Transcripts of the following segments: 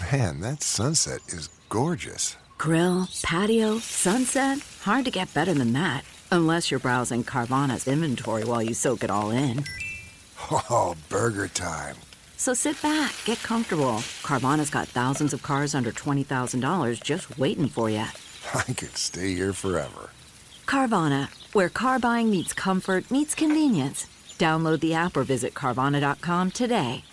Man, that sunset is gorgeous. Grill, patio, sunset. Hard to get better than that. Unless you're browsing Carvana's inventory while you soak it all in. Oh, burger time. So sit back, get comfortable. Carvana's got thousands of cars under $20,000 just waiting for you. I could stay here forever. Carvana, where car buying meets comfort meets convenience. Download the app or visit Carvana.com today.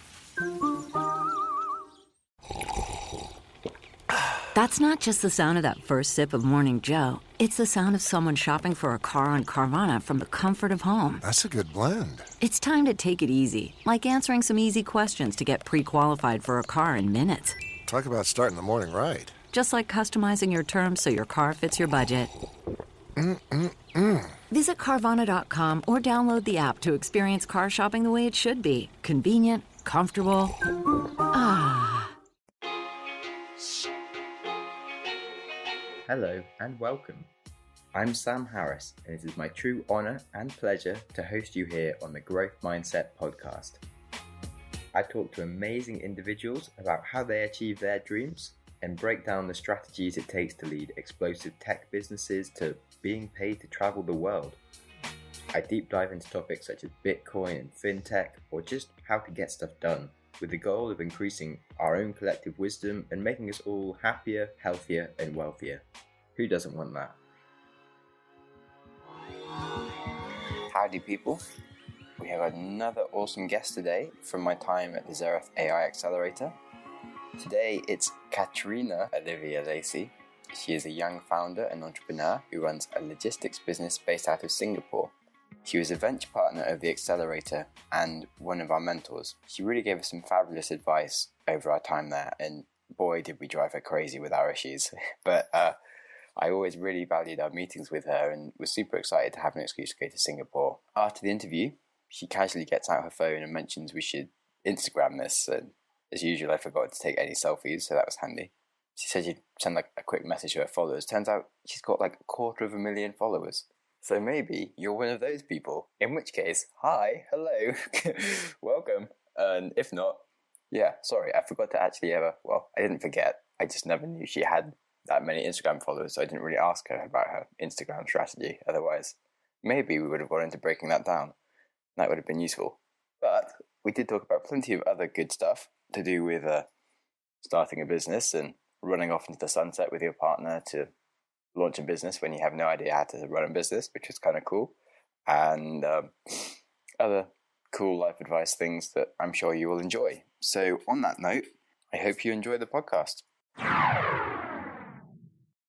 That's not just the sound of that first sip of Morning Joe. It's the sound of someone shopping for a car on Carvana from the comfort of home. That's a good blend. It's time to take it easy, like answering some easy questions to get pre-qualified for a car in minutes. Talk about starting the morning right. Just like customizing your terms so your car fits your budget. Visit Carvana.com or download the app to experience car shopping the way it should be. Convenient, comfortable. Ah. Hello and welcome. I'm Sam Harris, and it is my true honour and pleasure to host you here on the Growth Mindset podcast. I talk to amazing individuals about how they achieve their dreams and break down the strategies it takes to lead explosive tech businesses to being paid to travel the world. I deep dive into topics such as Bitcoin and FinTech, or just how to get stuff done, with the goal of increasing our own collective wisdom and making us all happier, healthier, and wealthier. Who doesn't want that? Howdy people. We have another awesome guest today from my time at the Xerath AI Accelerator. Today it's Katherina-Olivia Lacey. She is a young founder and entrepreneur who runs a logistics business based out of Singapore. She was a venture partner of the Accelerator and one of our mentors. She really gave us some fabulous advice over our time there, and boy did we drive her crazy with our issues. But I always really valued our meetings with her and was super excited to have an excuse to go to Singapore. After the interview, she casually gets out her phone and mentions we should Instagram this, and as usual I forgot to take any selfies, so that was handy. She said she'd send a quick message to her followers. Turns out she's got 250,000 followers. So maybe you're one of those people, in which case, hi, hello, welcome. And if not, yeah, sorry, I forgot to actually I didn't forget, I just never knew she had that many Instagram followers, so I didn't really ask her about her Instagram strategy. Otherwise, maybe we would have gone into breaking that down. That would have been useful. But we did talk about plenty of other good stuff to do with starting a business and running off into the sunset with your partner to launch a business when you have no idea how to run a business, which is kind of cool, and other cool life advice things that I'm sure you will enjoy. So on that note, I hope you enjoy the podcast.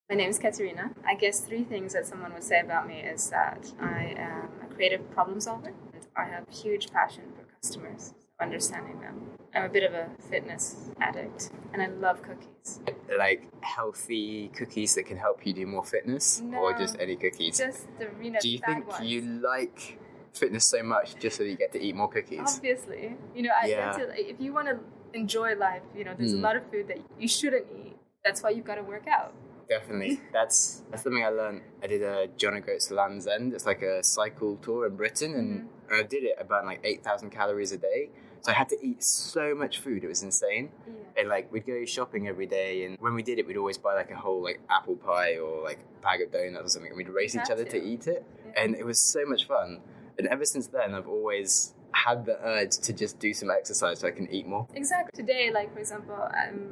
My name is Katherina. I guess 3 things that someone would say about me is that I am a creative problem solver, and I have huge passion for customers, understanding them. I'm a bit of a fitness addict, and I love cookies. Like healthy cookies that can help you do more fitness? No, or just any cookies? Just the Do you think ones. you like fitness so much just so that you get to eat more cookies? Obviously. I feel if you want to enjoy life, there's a lot of food that you shouldn't eat. That's why you've got to work out. Definitely. That's something I learned. I did a John O'Groats to Land's End. It's like a cycle tour in Britain, and I did it about 8,000 calories a day. So I had to eat so much food. It was insane. Yeah. And we'd go shopping every day, and when we did it, we'd always buy a whole apple pie or a bag of donuts or something, and we'd race each other to eat it. Yeah. And it was so much fun. And ever since then, I've always had the urge to just do some exercise so I can eat more. Exactly. Today, for example,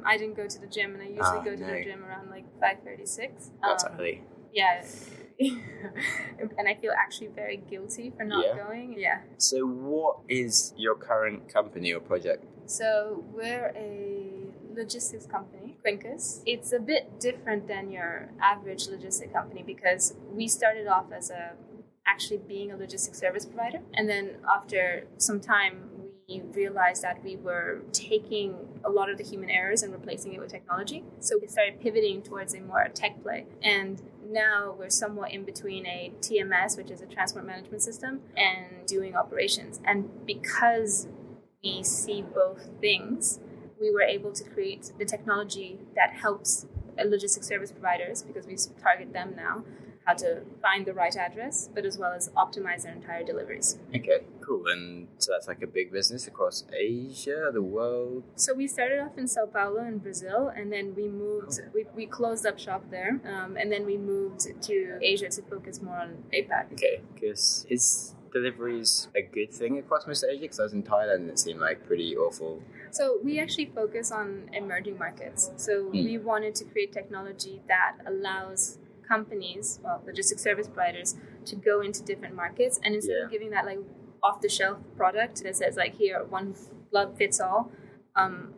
I didn't go to the gym, and I usually go to the gym around 5:36. That's early. Yeah. And I feel actually very guilty for not going. Yeah. So what is your current company or project? So we're a logistics company, Quincus. It's a bit different than your average logistic company because we started off as actually being a logistics service provider. And then after some time, we realized that we were taking a lot of the human errors and replacing it with technology. So we started pivoting towards a more tech play. And now we're somewhat in between a TMS, which is a transport management system, and doing operations. And because we see both things, we were able to create the technology that helps logistics service providers, because we target them now, how to find the right address, but as well as optimize their entire deliveries. Okay, cool. And so that's like a big business across Asia, the world? So we started off in Sao Paulo in Brazil, and then we moved, we closed up shop there, and then we moved to Asia to focus more on APAC. Okay, because is deliveries a good thing across most of Asia? Because I was in Thailand and it seemed like pretty awful. So we actually focus on emerging markets. So we wanted to create technology that allows companies, well, logistics service providers, to go into different markets, and instead of giving that like off-the-shelf product that says like here one glove fits all,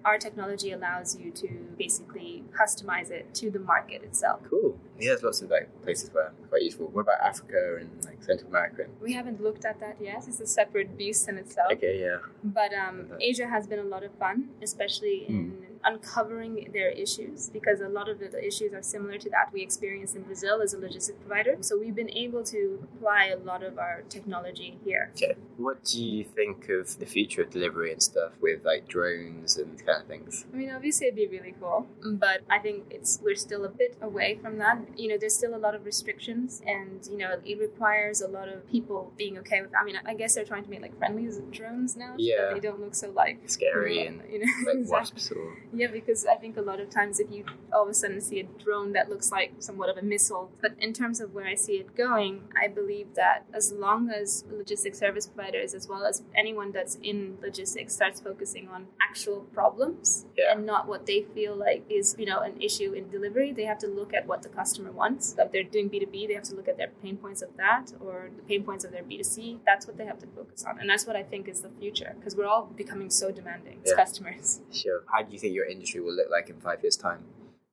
our technology allows you to basically customize it to the market itself. Cool. Yeah, there's lots of like places where it's quite useful. What about Africa and like Central America? We haven't looked at that yet. It's a separate beast in itself. Okay, yeah. But Asia has been a lot of fun, especially in uncovering their issues, because a lot of the issues are similar to that we experienced in Brazil as a logistic provider. So we've been able to apply a lot of our technology here. Okay. What do you think of the future of delivery and stuff with like drones and kind of things? I mean, obviously it'd be really cool, but I think we're still a bit away from that. You know, there's still a lot of restrictions, and you know, it requires a lot of people being okay with. I mean, I guess they're trying to make like friendly drones now, so that they don't look so like scary and you know, like exactly. wasps or. Yeah, because I think a lot of times if you all of a sudden see a drone that looks like somewhat of a missile, but in terms of where I see it going, I believe that as long as logistics service providers, as well as anyone that's in logistics, starts focusing on actual problems and not what they feel like is, you know, an issue in delivery, they have to look at what the customer wants. If they're doing B2B, they have to look at their pain points of that, or the pain points of their B2C. That's what they have to focus on. And that's what I think is the future, because we're all becoming so demanding as customers. Sure. How do you think your industry will look like in 5 years' time?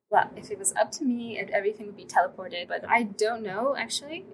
Well, if it was up to me, everything would be teleported. But I don't know, actually.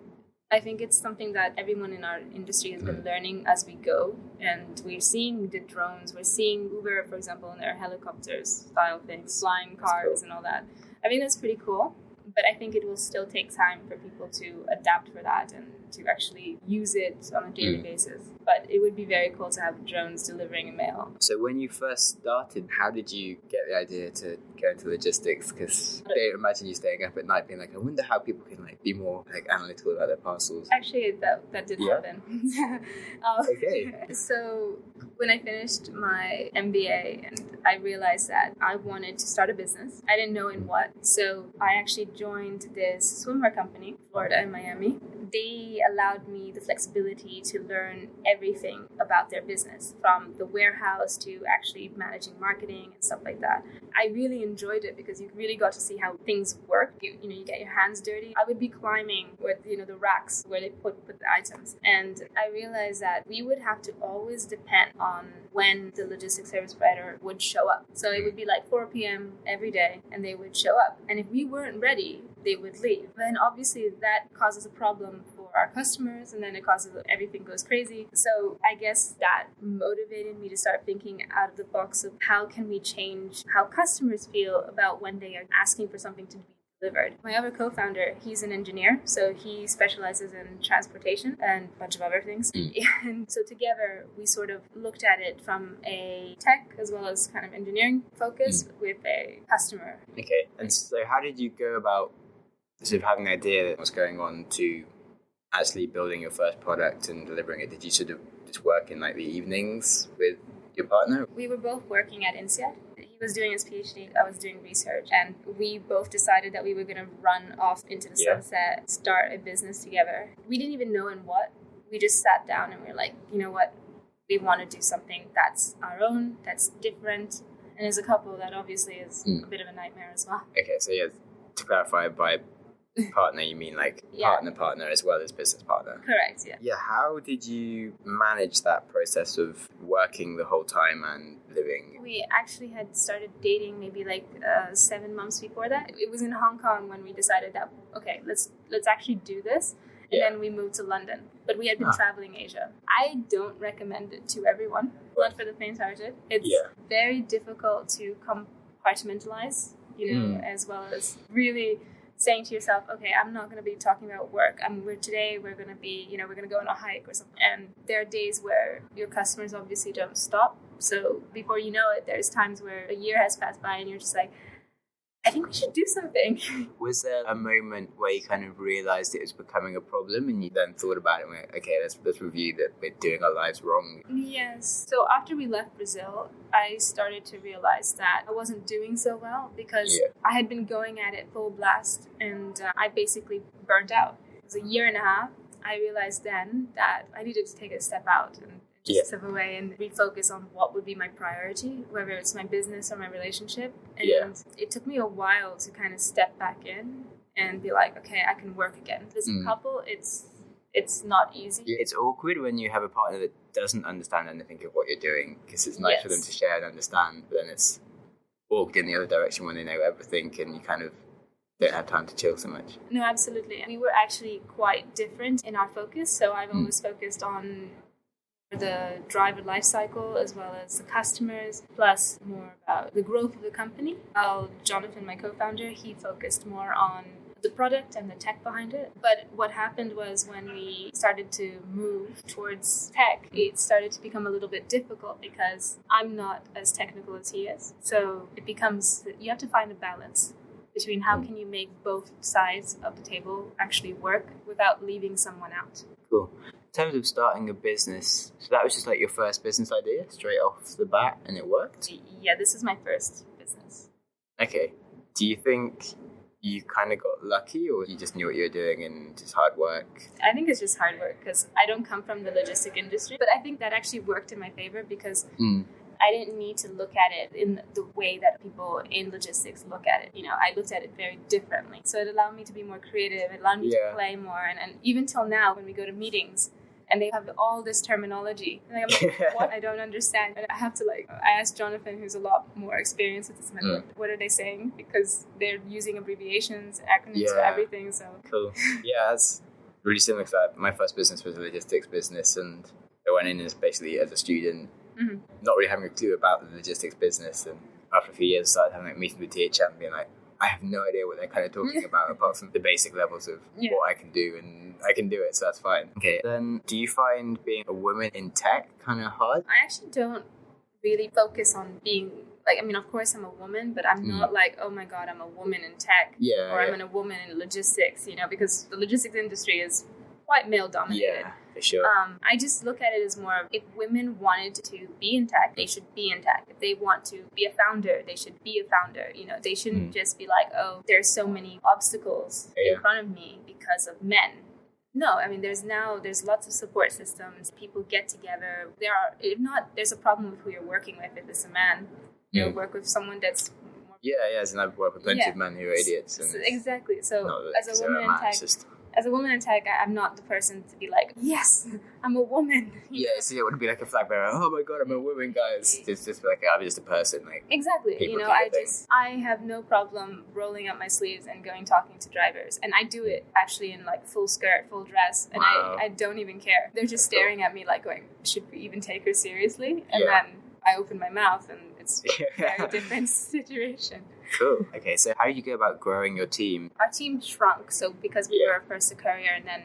I think it's something that everyone in our industry has been learning as we go. And we're seeing the drones. We're seeing Uber, for example, in their helicopters style things, flying cars and all that. I think that's pretty cool. But I think it will still take time for people to adapt for that and to actually use it on a daily basis. But it would be very cool to have drones delivering mail. So when you first started, how did you get the idea to go into logistics? Because I don't imagine you staying up at night being like, I wonder how people can like be more like analytical about their parcels. Actually, that did happen. Okay. So when I finished my MBA and I realized that I wanted to start a business, I didn't know in what. So I actually joined this swimwear company, Florida and Miami. They allowed me the flexibility to learn everything about their business, from the warehouse to actually managing marketing and stuff like that. I really enjoyed it because you really got to see how things work. You get your hands dirty. I would be climbing with, the racks where they put the items. And I realized that we would have to always depend on when the logistics service provider would show up. So it would be like 4 p.m. every day and they would show up. And if we weren't ready, they would leave. Then obviously that causes a problem for our customers, and then it causes everything goes crazy. So I guess that motivated me to start thinking out of the box of how can we change how customers feel about when they are asking for something to be delivered. My other co-founder, he's an engineer, so he specializes in transportation and a bunch of other things. And so together we sort of looked at it from a tech as well as kind of engineering focus with a customer. Okay, and so how did you go about sort of having an idea that was going on to actually building your first product and delivering it? Did you sort of just work in like the evenings with your partner? We were both working at INSEAD. He was doing his PhD, I was doing research, and we both decided that we were going to run off into the sunset, start a business together. We didn't even know in what. We just sat down and we were like, you know what? We want to do something that's our own, that's different. And as a couple, that obviously is a bit of a nightmare as well. Okay, so to clarify, by partner you mean like partner as well as business partner? Correct, yeah. Yeah, how did you manage that process of working the whole time and living? We actually had started dating maybe like 7 months before that. It was in Hong Kong when we decided that, okay, let's actually do this. And then we moved to London. But we had been traveling Asia. I don't recommend it to everyone. Not for the faint-hearted. It's very difficult to compartmentalize, as well as really saying to yourself, okay, I'm not going to be talking about work. Today we're going to be, we're going to go on a hike or something. And there are days where your customers obviously don't stop. So before you know it, there's times where a year has passed by and you're just like, I think we should do something. Was there a moment where you kind of realised it was becoming a problem and you then thought about it and went, okay, let's review that we're doing our lives wrong? Yes. So after we left Brazil, I started to realize that I wasn't doing so well because I had been going at it full blast and I basically burnt out. It was a year and a half. I realized then that I needed to take a step out and just step away and refocus on what would be my priority, whether it's my business or my relationship. And it took me a while to kind of step back in and be like, okay, I can work again. As a couple, it's not easy. It's awkward when you have a partner that doesn't understand anything of what you're doing, because it's nice for them to share and understand, but then it's awkward in the other direction when they know everything and you kind of don't have time to chill so much. No, absolutely. We were actually quite different in our focus. So I've always focused on the driver life cycle as well as the customers, plus more about the growth of the company. While Jonathan, my co-founder, he focused more on the product and the tech behind it. But what happened was when we started to move towards tech, it started to become a little bit difficult because I'm not as technical as he is. So it becomes, you have to find a balance between how can you make both sides of the table actually work without leaving someone out. Cool. In terms of starting a business, so that was just like your first business idea straight off the bat and it worked? Yeah, this is my first business. Okay. Do you think you kind of got lucky or you just knew what you were doing and just hard work? I think it's just hard work because I don't come from the logistic industry, but I think that actually worked in my favor because I didn't need to look at it in the way that people in logistics look at it. You know, I looked at it very differently. So it allowed me to be more creative. It allowed me to play more. And even till now, when we go to meetings and they have all this terminology, and I'm like, what? I don't understand. And I have to I asked Jonathan, who's a lot more experienced with this method, what are they saying? Because they're using abbreviations, acronyms for everything. So cool. Yeah, that's really similar to that. My first business was a logistics business and I went in as basically as a student, not really having a clue about the logistics business, and after a few years I started having meetings with THM and being like, I have no idea what they're kind of talking about apart from the basic levels of what I can do, and I can do it, so that's fine. Okay, then do you find being a woman in tech kind of hard? I actually don't really focus on being of course I'm a woman, but I'm not like, oh my God, I'm a woman in tech or I'm a woman in logistics, because the logistics industry is quite male dominated. Yeah, for sure. I just look at it as more of, if women wanted to be in tech, they should be in tech. If they want to be a founder, they should be a founder. They shouldn't just be like, oh, there's so many obstacles in front of me because of men. No, there's lots of support systems. People get together. There's a problem with who you're working with. If it's a man, you'll work with someone that's more... and I've worked with plenty of men who are idiots. And exactly. So as a woman in tech... As a woman in tech, I'm not the person to be like, yes, I'm a woman. So it wouldn't be like a flag bearer. Oh my God, I'm a woman, guys. It's just like, I'm just a person. Exactly. I have no problem rolling up my sleeves and going talking to drivers. And I do it actually in full skirt, full dress. And I don't even care. They're just staring at me going, should we even take her seriously? And then I open my mouth and it's a very different situation. Cool. Okay, so how did you go about growing your team? Our team shrunk, so because we were first a courier and then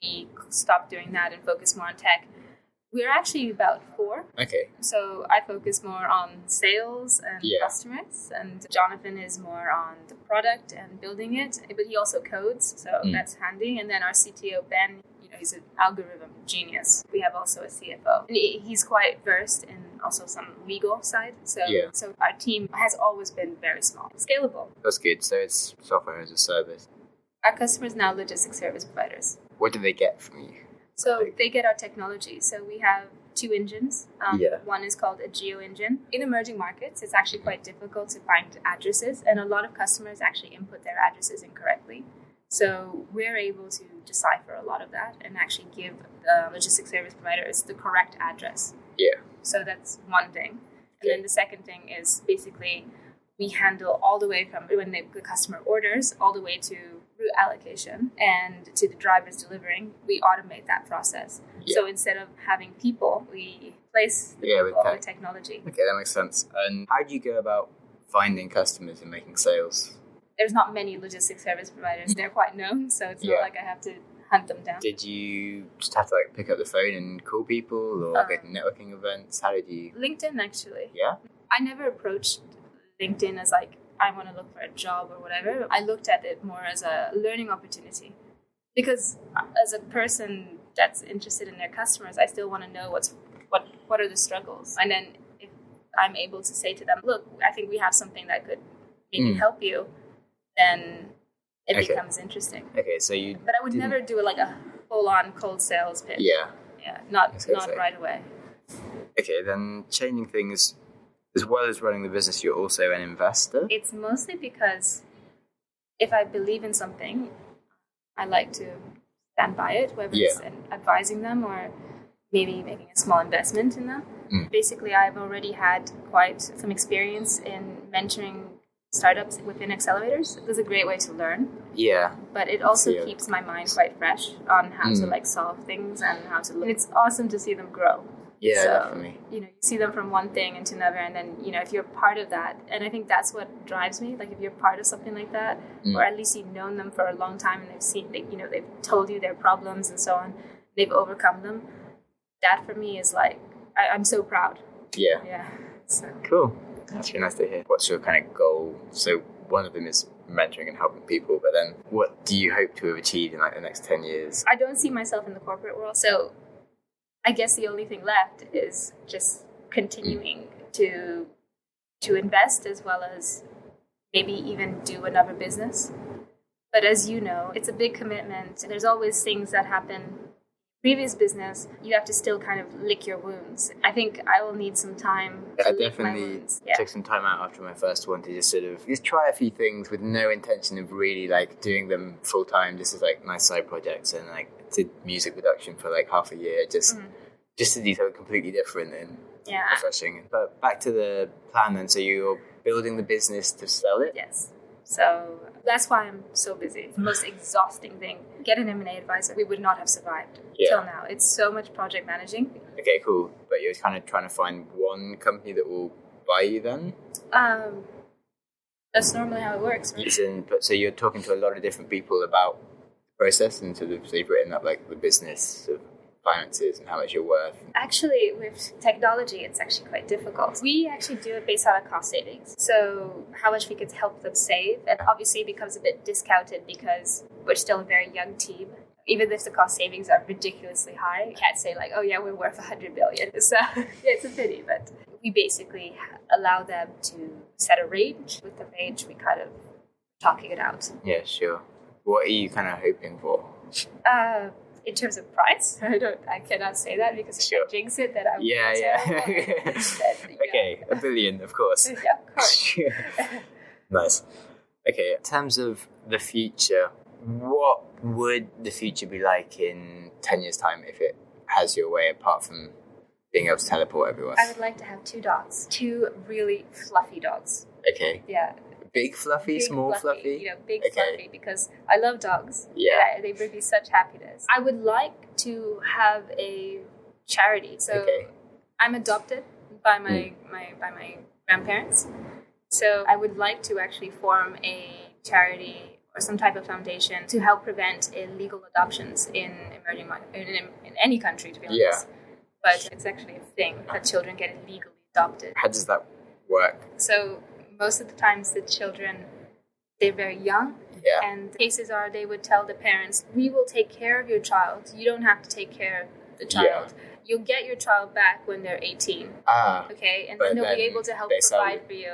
we stopped doing that and focused more on tech, we're actually about 4. Okay. So I focus more on sales and customers, and Jonathan is more on the product and building it, but he also codes, so that's handy. And then our CTO, Ben, he's an algorithm genius. We have also a CFO. And he's quite versed in also some legal side. So our team has always been very small. Scalable. That's good. So it's software as a service. Our customers now logistics service providers. What do they get from you? So they get our technology. So we have 2 engines. One is called a geo engine. In emerging markets, it's actually quite difficult to find addresses. And a lot of customers actually input their addresses incorrectly. So we're able to decipher a lot of that and actually give the logistics service providers the correct address. Yeah. So that's one thing. And then the second thing is basically we handle all the way from when the customer orders all the way to route allocation and to the drivers delivering. We automate that process. Yeah. So instead of having people, we place the people with technology. Okay, that makes sense. And how do you go about finding customers and making sales? There's not many logistics service providers. They're quite known, so it's not like I have to hunt them down. Did you just have to pick up the phone and call people or go to networking events? How did you... LinkedIn, actually. Yeah? I never approached LinkedIn as I want to look for a job or whatever. I looked at it more as a learning opportunity, because as a person that's interested in their customers, I still want to know what are the struggles. And then if I'm able to say to them, look, I think we have something that could maybe help you, then it becomes interesting. Okay, so you... But I would never do like a full-on cold sales pitch. Yeah. Yeah, not right away. Okay, then changing things, as well as running the business, you're also an investor? It's mostly because if I believe in something, I like to stand by it, whether it's advising them or maybe making a small investment in them. Basically, I've already had quite some experience in mentoring startups within accelerators. It was a great way to learn. Yeah. But it also keeps my mind quite fresh on how to like solve things and how to look. It's awesome to see them grow. Yeah, so, definitely. You see them from one thing into another, and then, if you're part of that, and I think that's what drives me, like if you're part of something like that, or at least you've known them for a long time and they've seen, they've told you their problems and so on, they've overcome them, that for me is like, I'm so proud. Yeah. Yeah. So. Cool. That's really nice to hear. What's your kind of goal? So one of them is mentoring and helping people, but then what do you hope to have achieved in like the next 10 years? I don't see myself in the corporate world, so I guess the only thing left is just continuing to invest, as well as maybe even do another business. But as you know, it's a big commitment. There's always things that happen. Previous business, you have to still kind of lick your wounds. I think I will need some time to I lick my definitely wounds. took some time out after my first one to just try a few things with no intention of really like doing them full time, just as like nice side projects, and like did music production for like half a year, just to do something completely different and refreshing. But back to the plan then, so you're building the business to sell it? Yes. So that's why I'm so busy. It's the most exhausting thing. Get an M&A advisor. We would not have survived till now. It's so much project managing. Okay, cool. But you're kind of trying to find one company that will buy you then? That's normally how it works, right? But so you're talking to a lot of different people about the process, and sort of they've written up like the business of finances and how much you're worth. Actually, with technology, it's actually quite difficult. We actually do it based on cost savings. So how much we could help them save, and obviously it becomes a bit discounted because we're still a very young team. Even if the cost savings are ridiculously high, you can't say like, oh yeah, we're worth 100 billion. So it's a pity, but we basically allow them to set a range. With the range, we kind of talking it out. Yeah, sure. What are you kind of hoping for? In terms of price, I cannot say that because if I jinx it, then I will Okay, $1 billion, of course. Yeah, of course. Nice. Okay, in terms of the future, what would the future be like in 10 years' time if it has your way, apart from being able to teleport everywhere? I would like to have 2 dogs. 2 really fluffy dogs. Okay. Yeah. Big fluffy, small fluffy? Big fluffy, because I love dogs. Yeah. They bring me such happiness. I would like to have a charity. So I'm adopted by my grandparents. So I would like to actually form a charity or some type of foundation to help prevent illegal adoptions in emerging in any country, to be honest. Yeah. But it's actually a thing that children get illegally adopted. How does that work? So most of the times the children, they're very young, and the cases are they would tell the parents, we will take care of your child. You don't have to take care of the child. You'll get your child back when they're 18. Okay? And then they'll be able to help provide for you.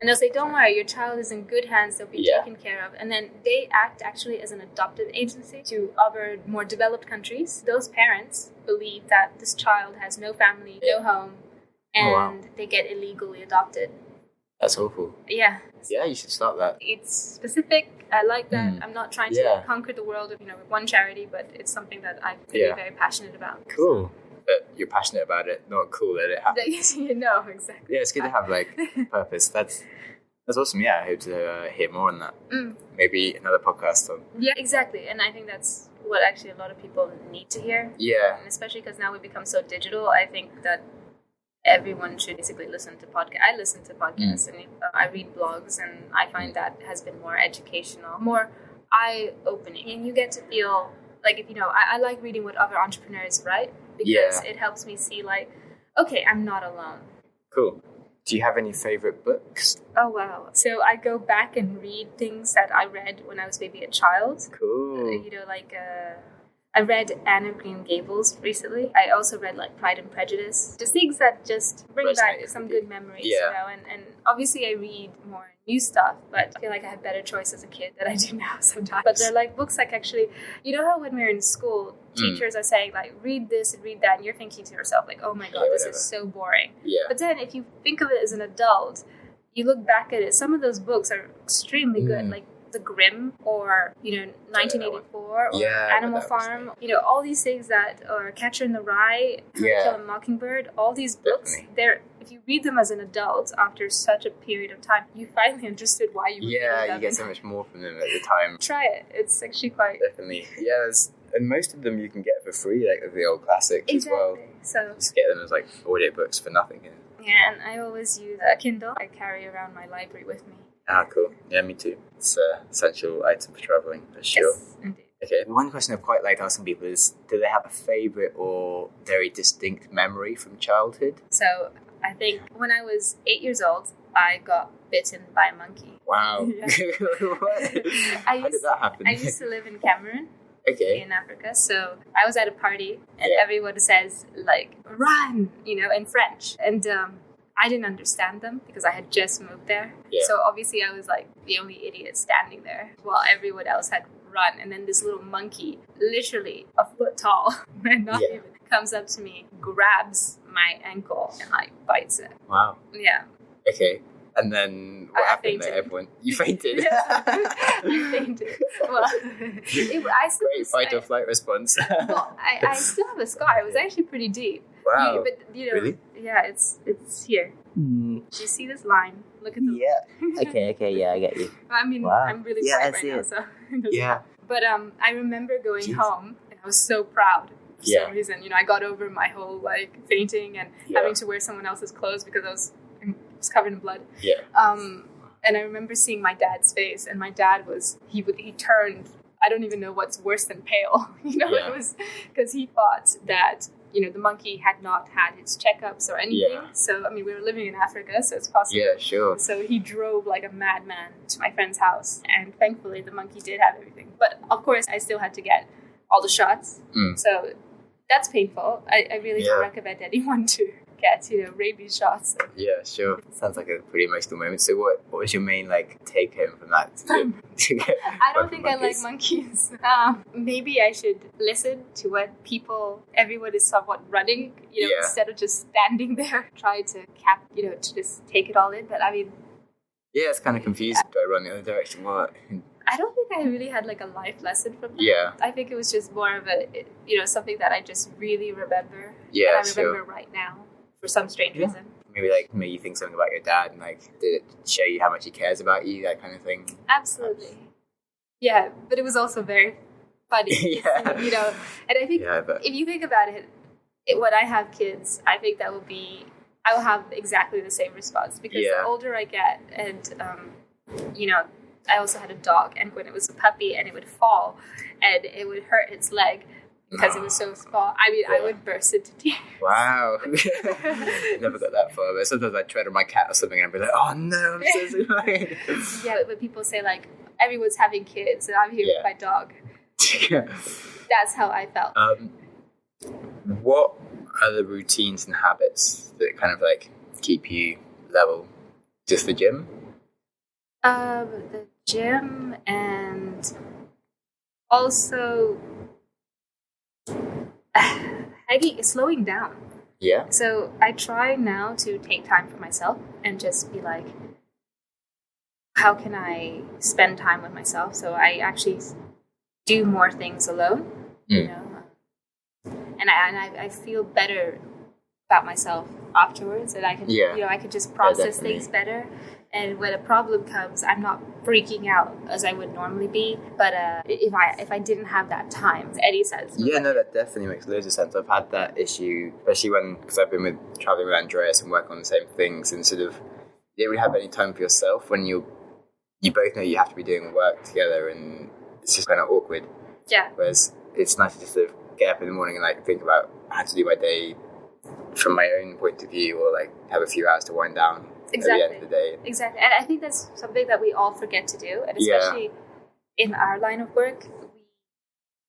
And they'll say, don't worry, your child is in good hands. They'll be taken care of. And then they act actually as an adoptive agency to other more developed countries. Those parents believe that this child has no family, no home, and they get illegally adopted. That's awful. Yeah. Yeah, you should start that. It's specific. I like that. I'm not trying to conquer the world with one charity, but it's something that I'm really very passionate about. Cool. But you're passionate about it, not cool that it happens. Exactly. Yeah, it's good to have like purpose. That's awesome. Yeah, I hope to hear more on that. Maybe another podcast on. Yeah, exactly. And I think that's what actually a lot of people need to hear. Yeah. And especially because now we've become so digital, I think that everyone should basically listen to podcasts. I listen to podcasts and I read blogs, and I find that has been more educational, more eye-opening. And you get to feel like, I like reading what other entrepreneurs write, because it helps me see like, okay, I'm not alone. Cool. Do you have any favorite books? Oh, wow. So I go back and read things that I read when I was maybe a child. Cool. I read Anne of Green Gables recently. I also read like Pride and Prejudice. Just things that just bring back Resonate some with good you. memories, Yeah. and obviously I read more new stuff, but I feel like I had better choice as a kid than I do now sometimes. But they're like books like actually, you know how when we're in school, teachers are saying like, read this and read that, and you're thinking to yourself like, oh my God, this is so boring. Yeah. But then if you think of it as an adult, you look back at it, some of those books are extremely good, like The Grimm or, 1984 or Animal Farm, all these things that, or Catcher in the Rye, How to Kill a Mockingbird, all these books, if you read them as an adult after such a period of time, you finally understood why you were reading them. Yeah, you get so much more from them at the time. Try it. It's actually quite... Definitely. Yeah, and most of them you can get for free, like the old classics as well. So just get them as like audiobooks for nothing. Yeah, and I always use a Kindle. I carry around my library with me. Ah, cool. Yeah, me too. It's an essential item for travelling, for sure. Yes, indeed. Okay, one question I've quite liked asking people is, do they have a favourite or very distinct memory from childhood? So, I think when I was 8 years old, I got bitten by a monkey. Wow. Yeah. What? How did that happen? I used to live in Cameroon. Okay. In Africa. So I was at a party and everyone says like, run, in French. And I didn't understand them because I had just moved there. Yeah. So obviously I was like the only idiot standing there while everyone else had run. And then this little monkey, literally a foot tall, and not even, comes up to me, grabs my ankle and like bites it. Wow. Yeah. Okay. And then what happened there? Everyone, you fainted. I fainted. Well, I still great fight or flight response. Well, I still have a scar. It was actually pretty deep. Wow. But really? Yeah, it's here. Do you see this line? Look at the Yeah. Okay, yeah, I get you. I mean, Wow. I'm really Yeah, bright I see right now, it. so Yeah. But I remember going home and I was so proud for some reason. I got over my whole like fainting and having to wear someone else's clothes because I was covered in blood. Yeah. And I remember seeing my dad's face, and my dad he turned, I don't even know what's worse than pale. It was because he thought that, the monkey had not had its checkups or anything. Yeah. So, we were living in Africa, so it's possible. Yeah, sure. So he drove like a madman to my friend's house, and thankfully the monkey did have everything. But of course, I still had to get all the shots. So that's painful. I really don't recommend anyone to get, rabies shots. Yeah, sure. Sounds like a pretty emotional moment. So what was your main take home from that? I don't think I like monkeys. Maybe I should listen to what everyone is somewhat running, instead of just standing there, try to to just take it all in. But yeah, it's kind of confusing. Do I run the other direction? What? I don't think I really had like a life lesson from that. Yeah. I think it was just more of a, something that I just really remember. Yeah, and I remember right now for some strange reason. Maybe made you think something about your dad and did it show you how much he cares about you, that kind of thing? Absolutely. Yeah, but it was also very funny. Yeah. And I think if you think about it, when I have kids, I think I will have exactly the same response because the older I get and, I also had a dog, and when it was a puppy and it would fall and it would hurt its leg because it was so small, I would burst into tears. Wow. Never got that far, but sometimes I'd tread on my cat or something and I'd be like, oh no, I'm so sorry. Yeah, but people say everyone's having kids and I'm here with my dog. That's how I felt. What are the routines and habits that kind of keep you level? Just the gym? The gym, and also slowing down. Yeah. So I try now to take time for myself and just be like, how can I spend time with myself? So I actually do more things alone, and I feel better about myself afterwards, and I can I can just process things better. And when a problem comes, I'm not freaking out as I would normally be. But if I didn't have that time, as Eddie says. Yeah, no, that definitely makes loads of sense. I've had that issue, especially because I've been traveling with Andreas and working on the same things, and sort of you don't really have any time for yourself when you both know you have to be doing work together, and it's just kind of awkward. Yeah. Whereas it's nice to just sort of get up in the morning and think about how to do my day from my own point of view, or like have a few hours to wind down Exactly. at the end of the day. Exactly. And I think that's something that we all forget to do. And Yeah. especially in our line of work,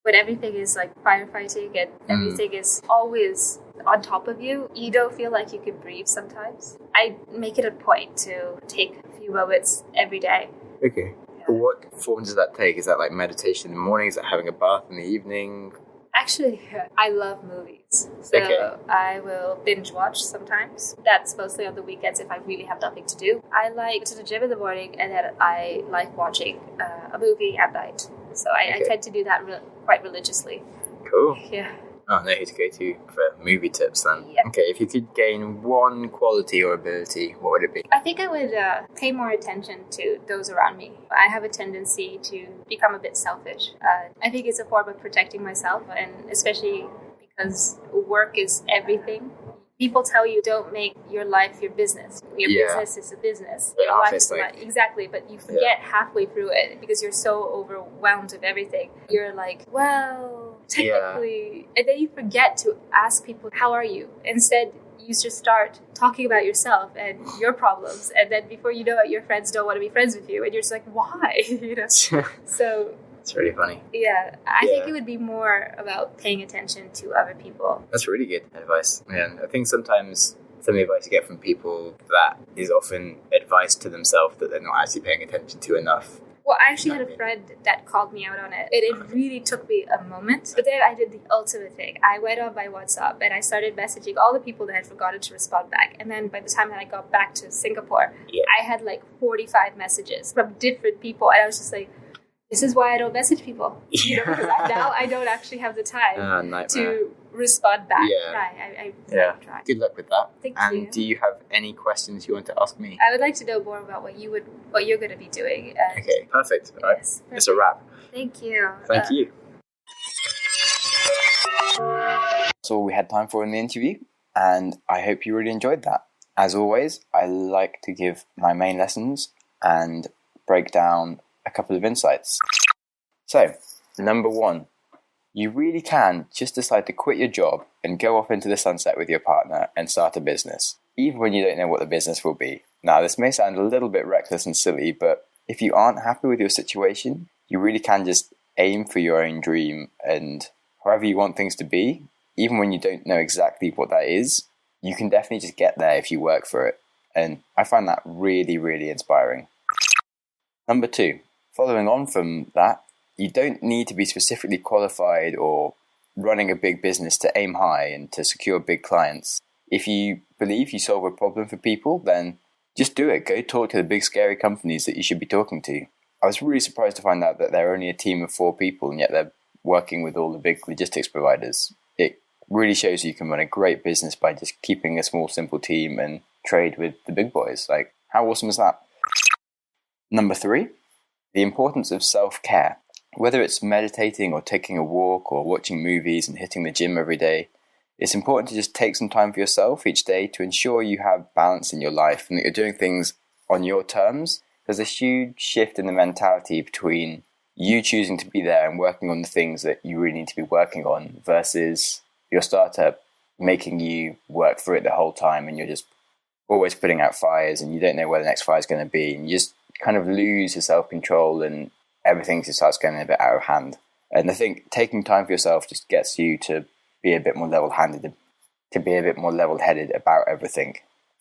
when everything is like firefighting and everything is always on top of you, you don't feel like you can breathe sometimes. I make it a point to take a few moments every day. Okay. What form does that take? Is that like meditation in the morning? Is that having a bath in the evening? Actually, I love movies. So Okay. I will binge watch sometimes. That's mostly on the weekends if I really have nothing to do. I like to the gym in the morning, and then I like watching a movie at night. So I Okay. tend to do that quite religiously. Cool. Yeah. Oh, I know who to go to for movie tips then. Yep. Okay, if you could gain one quality or ability, what would it be? I think I would pay more attention to those around me. I have a tendency to become a bit selfish. I think it's a form of protecting myself, and especially because work is everything. People tell you don't make your life your business. Your Yeah. business is a business. But Your life office, is a like- life. Exactly, but you forget halfway through it because you're so overwhelmed with everything. You're like, well, technically, and then you forget to ask people, "How are you?" Instead, you just start talking about yourself and your problems, and then before you know it, your friends don't want to be friends with you, and you're just like, "Why?" You know. So It's really funny. yeah, I think Yeah. it would be more about paying attention to other people. That's really good advice. And I think sometimes some of the advice you get from people, that is often advice to themselves that they're not actually paying attention to enough. Well, I actually had a friend that called me out on it. It really took me a moment. But then I did the ultimate thing. I went on my WhatsApp and I started messaging all the people that had forgotten to respond back. And then by the time that I got back to Singapore, Yeah. I had like 45 messages from different people. And I was just like, this is why I don't message people. You know, because now I don't actually have the time Nightmare. to respond back. Yeah. I Yeah. try. Good luck with that. Thank and you. do you have any questions you want to ask me? I would like to know more about what you're going to be doing. Okay, perfect. All right. Yes, It's a wrap. Thank you. Thank you. That's all we had time for in the interview, and I hope you really enjoyed that. As always, I like to give my main lessons and break down a couple of insights. So, number one, you really can just decide to quit your job and go off into the sunset with your partner and start a business, even when you don't know what the business will be. Now, this may sound a little bit reckless and silly, but if you aren't happy with your situation, you really can just aim for your own dream, and however you want things to be, even when you don't know exactly what that is, you can definitely just get there if you work for it. And I find that really, really inspiring. Number two, following on from that, you don't need to be specifically qualified or running a big business to aim high and to secure big clients. If you believe you solve a problem for people, then just do it. Go talk to the big scary companies that you should be talking to. I was really surprised to find out that they're only a team of 4 people and yet they're working with all the big logistics providers. It really shows you can run a great business by just keeping a small, simple team and trade with the big boys. Like, how awesome is that? Number 3, the importance of self-care. Whether it's meditating or taking a walk or watching movies and hitting the gym every day, it's important to just take some time for yourself each day to ensure you have balance in your life and that you're doing things on your terms. There's a huge shift in the mentality between you choosing to be there and working on the things that you really need to be working on versus your startup making you work for it the whole time, and you're just always putting out fires and you don't know where the next fire is going to be, and you just kind of lose your self-control and everything just starts getting a bit out of hand. And I think taking time for yourself just gets you to be a bit more level-handed, to be a bit more level-headed about everything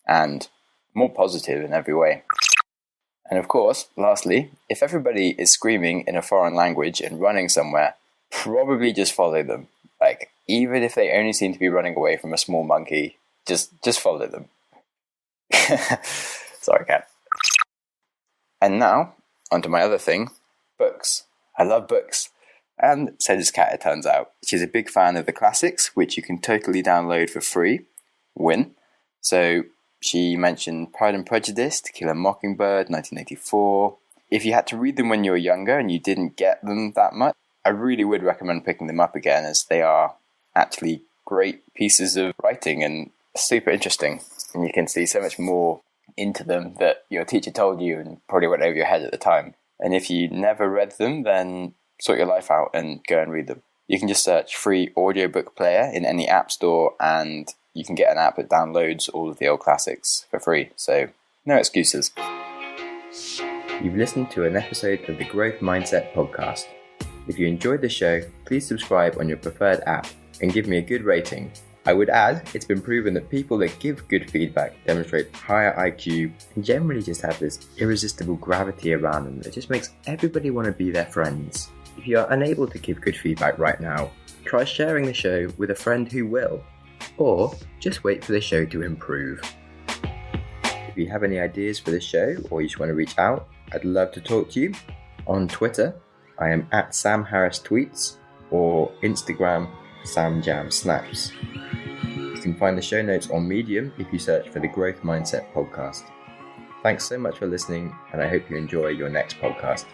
and more positive in every way. And of course, lastly, if everybody is screaming in a foreign language and running somewhere, probably just follow them. Like, even if they only seem to be running away from a small monkey, just follow them. Sorry, cat. And now, onto my other thing, books. I love books. And so does Kat, it turns out. She's a big fan of the classics, which you can totally download for free. Win. So she mentioned Pride and Prejudice, To Kill a Mockingbird, 1984. If you had to read them when you were younger and you didn't get them that much, I really would recommend picking them up again, as they are actually great pieces of writing and super interesting. And you can see so much more into them that your teacher told you and probably went over your head at the time. And if you never read them, then sort your life out and go and read them. You can just search free audiobook player in any app store and you can get an app that downloads all of the old classics for free, so no excuses. You've listened to an episode of the Growth Mindset podcast. If you enjoyed the show, please subscribe on your preferred app and give me a good rating. I would add, it's been proven that people that give good feedback demonstrate higher IQ and generally just have this irresistible gravity around them that just makes everybody want to be their friends. If you are unable to give good feedback right now, try sharing the show with a friend who will, or just wait for the show to improve. If you have any ideas for the show or you just want to reach out, I'd love to talk to you. On Twitter, I am at Sam Harris Tweets or Instagram SamJamSnaps. You can find the show notes on Medium if you search for the Growth Mindset podcast. Thanks so much for listening, and I hope you enjoy your next podcast.